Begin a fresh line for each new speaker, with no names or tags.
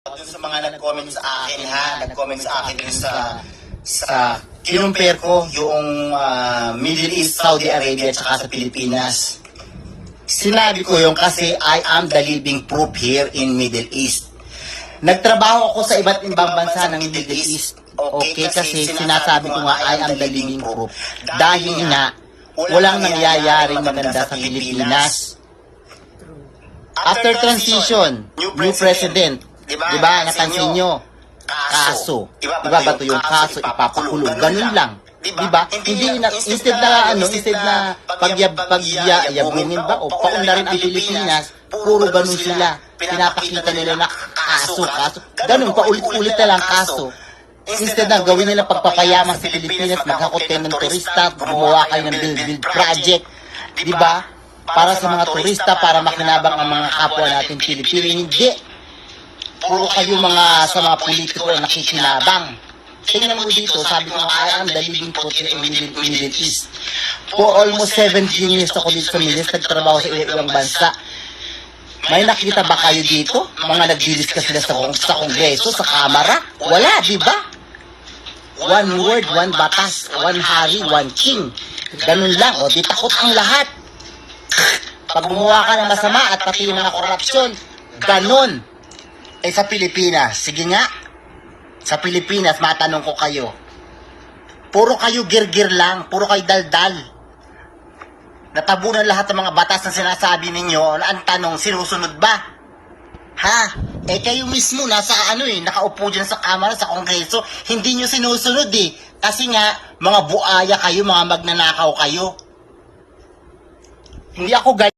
Dun sa mga nag-comment sa akin nag-comment sa akin dun sa kinumpare ko yung Middle East, Saudi Arabia at saka sa Pilipinas. Sinabi ko yung kasi I am the living proof here in Middle East. Nagtrabaho ako sa iba't ibang bansa ng Middle East. Okay, kasi sinasabi ko nga I am the living proof. Dahil nga, walang nangyayaring maganda sa Pilipinas. After transition, new president, diba, napansin nyo, kaso. Diba ba ito yung kaso, ipapakulong, ganun lang. Diba? Hindi na, instead na pagyabunin ba, o paunlarin ang Pilipinas, puro ganun sila. Pinapakita nila na kaso. Ganun, paulit-ulit na lang kaso. Instead na gawin nila pagpapayaman sa Pilipinas, maghakot kayo ng turista, gumawa kayo ng build project. Diba? Para sa mga turista, para makinabang ang mga kapwa natin Pilipino. Hindi. Puro kayo sa mga politiko na nakikinabang. Tingnan mo dito, sabi ko nga, I am the living proof in Middle East. For almost 17 years ako dito sa Middle East, nagtrabaho sa ibang bansa. May nakita ba kayo dito? Mga nagdidiscuss sila sa Kongreso, sa Kamara? Wala, di ba? One word, one batas, one hari, one king. Ganun lang, o di takot ang lahat. Pag gumawa ka ng masama at pati yung mga korupsyon, ganun. Eh sa Pilipinas, sige nga, sa Pilipinas, matanong ko kayo, puro kayo girgir lang, puro kayo daldal. Natabunan lahat ng mga batas na sinasabi ninyo, ang tanong, sinusunod ba? Ha? Eh kayo mismo, nakaupo dyan sa Kamara, sa Kongreso, hindi nyo sinusunod eh. Kasi nga, mga buaya kayo, mga magnanakaw kayo. Hindi ako